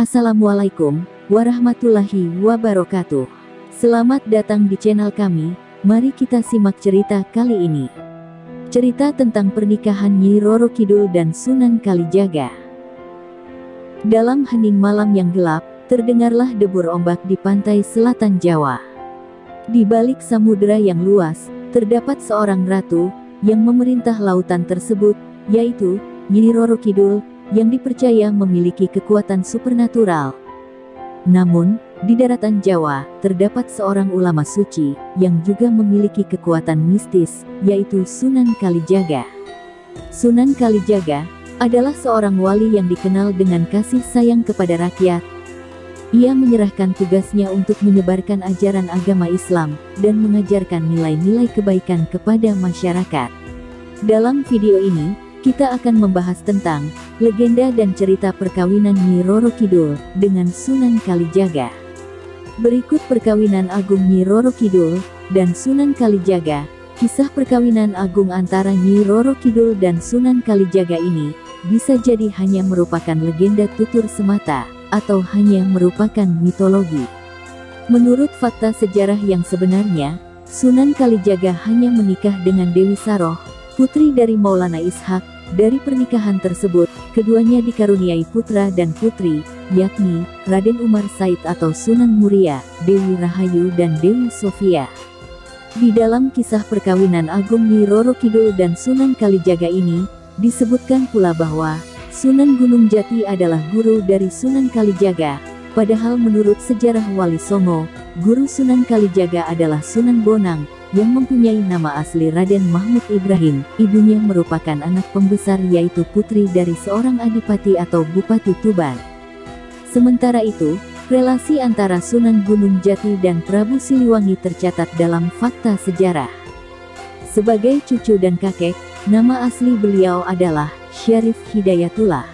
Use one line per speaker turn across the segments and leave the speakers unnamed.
Assalamualaikum warahmatullahi wabarakatuh. Selamat datang di channel kami. Mari kita simak cerita kali ini. Cerita tentang pernikahan Nyi Roro Kidul dan Sunan Kalijaga. Dalam hening malam yang gelap, terdengarlah debur ombak di pantai selatan Jawa. Di balik samudera yang luas, terdapat seorang ratu yang memerintah lautan tersebut, yaitu Nyi Roro Kidul, yang dipercaya memiliki kekuatan supernatural. Namun, di daratan Jawa, terdapat seorang ulama suci, yang juga memiliki kekuatan mistis, yaitu Sunan Kalijaga. Sunan Kalijaga adalah seorang wali yang dikenal dengan kasih sayang kepada rakyat. Ia menyerahkan tugasnya untuk menyebarkan ajaran agama Islam, dan mengajarkan nilai-nilai kebaikan kepada masyarakat. Dalam video ini, kita akan membahas tentang legenda dan cerita perkawinan Nyi Roro Kidul dengan Sunan Kalijaga. Berikut perkawinan agung Nyi Roro Kidul dan Sunan Kalijaga. Kisah perkawinan agung antara Nyi Roro Kidul dan Sunan Kalijaga ini bisa jadi hanya merupakan legenda tutur semata, atau hanya merupakan mitologi. Menurut fakta sejarah yang sebenarnya, Sunan Kalijaga hanya menikah dengan Dewi Saroh, putri dari Maulana Ishak. Dari pernikahan tersebut, keduanya dikaruniai putra dan putri, yakni Raden Umar Said atau Sunan Muria, Dewi Rahayu dan Dewi Sofia. Di dalam kisah perkawinan agung Nyi Roro Kidul dan Sunan Kalijaga ini, disebutkan pula bahwa Sunan Gunung Jati adalah guru dari Sunan Kalijaga, padahal menurut sejarah Wali Songo, guru Sunan Kalijaga adalah Sunan Bonang, yang mempunyai nama asli Raden Mahmud Ibrahim. Ibunya merupakan anak pembesar, yaitu putri dari seorang adipati atau bupati Tuban. Sementara itu, relasi antara Sunan Gunung Jati dan Prabu Siliwangi tercatat dalam fakta sejarah. Sebagai cucu dan kakek, nama asli beliau adalah Syarif Hidayatullah.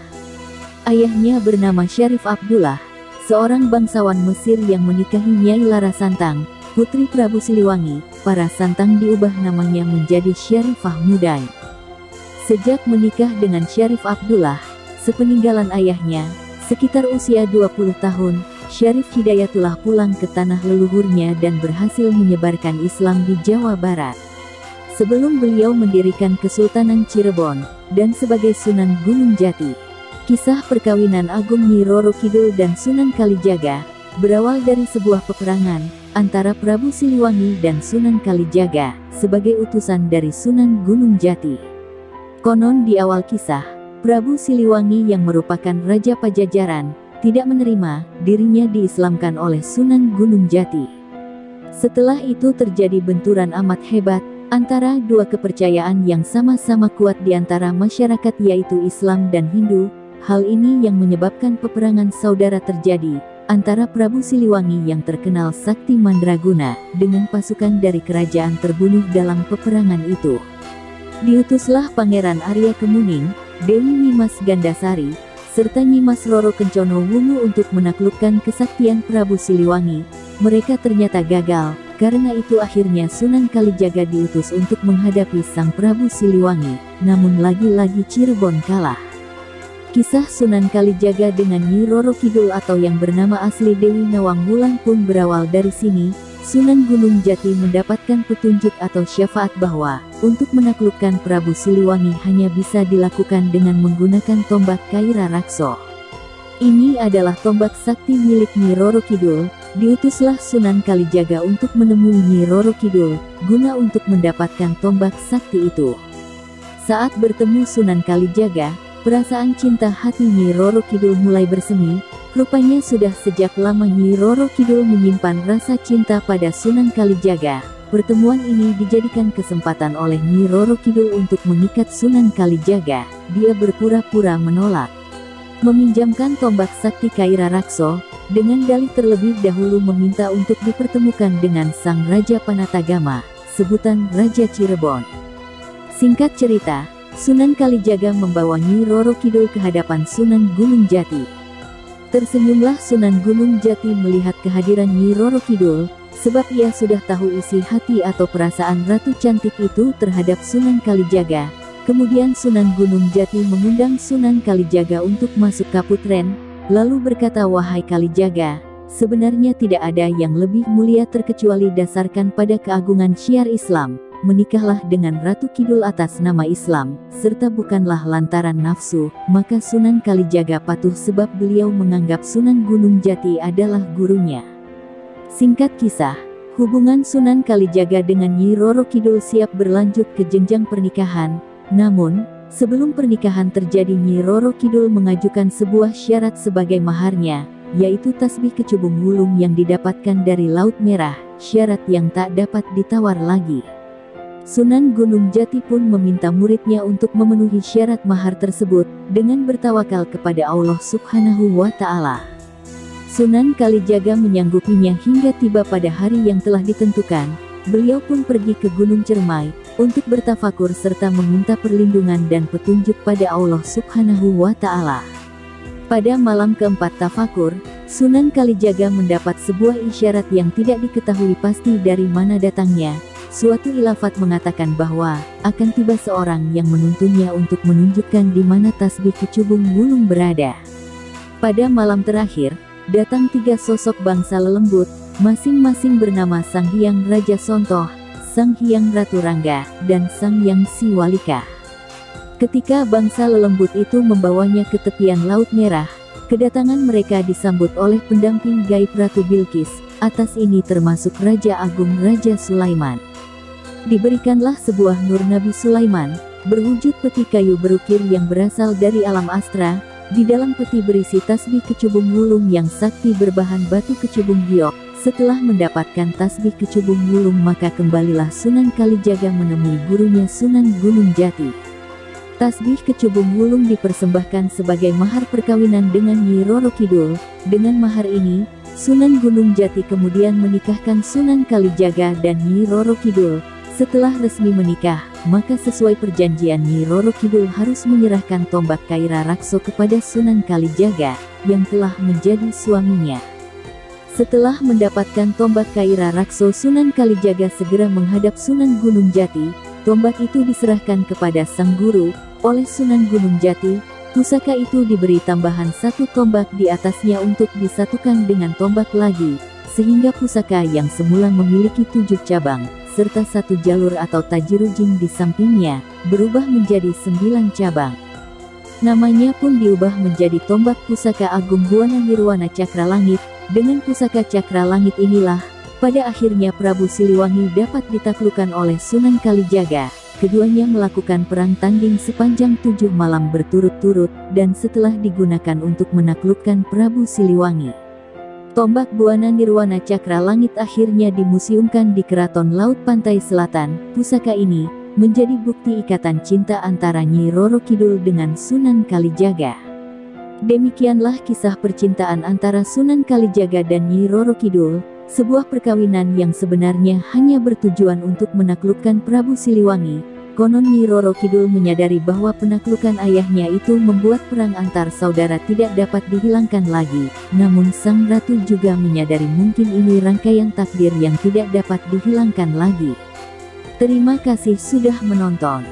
Ayahnya bernama Syarif Abdullah, seorang bangsawan Mesir yang menikahi Nyai Lara Santang, putri Prabu Siliwangi. Para Santang diubah namanya menjadi Syarifah Mudai. Sejak menikah dengan Syarif Abdullah, sepeninggalan ayahnya, sekitar usia 20 tahun, Syarif Hidayatullah pulang ke tanah leluhurnya dan berhasil menyebarkan Islam di Jawa Barat. Sebelum beliau mendirikan Kesultanan Cirebon, dan sebagai Sunan Gunung Jati. Kisah perkawinan agung Nyi Roro Kidul dan Sunan Kalijaga berawal dari sebuah peperangan antara Prabu Siliwangi dan Sunan Kalijaga sebagai utusan dari Sunan Gunung Jati. Konon di awal kisah, Prabu Siliwangi yang merupakan Raja Pajajaran tidak menerima dirinya diislamkan oleh Sunan Gunung Jati. Setelah itu terjadi benturan amat hebat antara dua kepercayaan yang sama-sama kuat di antara masyarakat, yaitu Islam dan Hindu. Hal ini yang menyebabkan peperangan saudara terjadi antara Prabu Siliwangi yang terkenal sakti mandraguna dengan pasukan dari kerajaan terbunuh dalam peperangan itu. Diutuslah Pangeran Arya Kemuning, Dewi Nimas Gandasari, serta Nyimas Roro Kencono Wungu untuk menaklukkan kesaktian Prabu Siliwangi. Mereka ternyata gagal, karena itu akhirnya Sunan Kalijaga diutus untuk menghadapi sang Prabu Siliwangi, namun lagi-lagi Cirebon kalah. Kisah Sunan Kalijaga dengan Nyi Roro Kidul atau yang bernama asli Dewi Nawang Wulan pun berawal dari sini. Sunan Gunung Jati mendapatkan petunjuk atau syafaat bahwa untuk menaklukkan Prabu Siliwangi hanya bisa dilakukan dengan menggunakan tombak Kaira Rakso. Ini adalah tombak sakti milik Nyi Roro Kidul. Diutuslah Sunan Kalijaga untuk menemui Nyi Roro Kidul guna untuk mendapatkan tombak sakti itu. Saat bertemu Sunan Kalijaga, perasaan cinta hati Nyi Roro Kidul mulai bersemi. Rupanya sudah sejak lama Nyi Roro Kidul menyimpan rasa cinta pada Sunan Kalijaga. Pertemuan ini dijadikan kesempatan oleh Nyi Roro Kidul untuk mengikat Sunan Kalijaga. Dia berpura-pura menolak meminjamkan tombak sakti Kaira Rakso, dengan dalih terlebih dahulu meminta untuk dipertemukan dengan sang Raja Panatagama, sebutan Raja Cirebon. Singkat cerita, Sunan Kalijaga membawa Nyi Roro Kidul ke hadapan Sunan Gunung Jati. Tersenyumlah Sunan Gunung Jati melihat kehadiran Nyi Roro Kidul, sebab ia sudah tahu isi hati atau perasaan ratu cantik itu terhadap Sunan Kalijaga. Kemudian Sunan Gunung Jati mengundang Sunan Kalijaga untuk masuk Kaputren, lalu berkata, "Wahai Kalijaga, sebenarnya tidak ada yang lebih mulia terkecuali dasarkan pada keagungan syiar Islam. Menikahlah dengan Ratu Kidul atas nama Islam, serta bukanlah lantaran nafsu." Maka Sunan Kalijaga patuh sebab beliau menganggap Sunan Gunung Jati adalah gurunya. Singkat kisah, hubungan Sunan Kalijaga dengan Nyi Roro Kidul siap berlanjut ke jenjang pernikahan. Namun, sebelum pernikahan terjadi, Nyi Roro Kidul mengajukan sebuah syarat sebagai maharnya, yaitu tasbih kecubung wulung yang didapatkan dari Laut Merah, syarat yang tak dapat ditawar lagi. Sunan Gunung Jati pun meminta muridnya untuk memenuhi syarat mahar tersebut, dengan bertawakal kepada Allah Subhanahu wa Ta'ala. Sunan Kalijaga menyanggupinya hingga tiba pada hari yang telah ditentukan. Beliau pun pergi ke Gunung Cermai untuk bertafakur serta meminta perlindungan dan petunjuk pada Allah Subhanahu wa Ta'ala. Pada malam keempat tafakur, Sunan Kalijaga mendapat sebuah isyarat yang tidak diketahui pasti dari mana datangnya. Suatu ilafat mengatakan bahwa akan tiba seorang yang menuntunnya untuk menunjukkan di mana tasbih kecubung wulung berada. Pada malam terakhir, datang 3 sosok bangsa lelembut, masing-masing bernama Sang Hyang Raja Sontoh, Sang Hyang Ratu Rangga, dan Sang Hyang Siwalika. Ketika bangsa lelembut itu membawanya ke tepian Laut Merah, kedatangan mereka disambut oleh pendamping gaib Ratu Bilqis. Atas ini termasuk Raja Agung Raja Sulaiman. Diberikanlah sebuah nur Nabi Sulaiman, berwujud peti kayu berukir yang berasal dari alam astra. Di dalam peti berisi tasbih kecubung wulung yang sakti berbahan batu kecubung giok. Setelah mendapatkan tasbih kecubung wulung, maka kembalilah Sunan Kalijaga menemui gurunya Sunan Gunung Jati. Tasbih kecubung wulung dipersembahkan sebagai mahar perkawinan dengan Nyi Roro Kidul. Dengan mahar ini, Sunan Gunung Jati kemudian menikahkan Sunan Kalijaga dan Nyi Roro Kidul. Setelah resmi menikah, maka sesuai perjanjian Nyi Roro Kidul harus menyerahkan tombak Kaira Rakso kepada Sunan Kalijaga, yang telah menjadi suaminya. Setelah mendapatkan tombak Kaira Rakso, Sunan Kalijaga segera menghadap Sunan Gunung Jati. Tombak itu diserahkan kepada sang guru. Oleh Sunan Gunung Jati, pusaka itu diberi tambahan 1 tombak di atasnya untuk disatukan dengan tombak lagi, sehingga pusaka yang semula memiliki 7 cabang, serta 1 jalur atau tajirujing di sampingnya, berubah menjadi 9 cabang. Namanya pun diubah menjadi Tombak Pusaka Agung Buana Nirwana Cakra Langit. Dengan pusaka Cakra Langit inilah, pada akhirnya Prabu Siliwangi dapat ditaklukkan oleh Sunan Kalijaga. Keduanya melakukan perang tanding sepanjang 7 malam berturut-turut, dan setelah digunakan untuk menaklukkan Prabu Siliwangi, Tombak Buana Nirwana Cakra Langit akhirnya dimuseumkan di Keraton Laut Pantai Selatan. Pusaka ini menjadi bukti ikatan cinta antara Nyi Roro Kidul dengan Sunan Kalijaga. Demikianlah kisah percintaan antara Sunan Kalijaga dan Nyi Roro Kidul, sebuah perkawinan yang sebenarnya hanya bertujuan untuk menaklukkan Prabu Siliwangi. Konon Nyi Roro Kidul menyadari bahwa penaklukan ayahnya itu membuat perang antar saudara tidak dapat dihilangkan lagi. Namun sang ratu juga menyadari mungkin ini rangkaian takdir yang tidak dapat dihilangkan lagi. Terima kasih sudah menonton.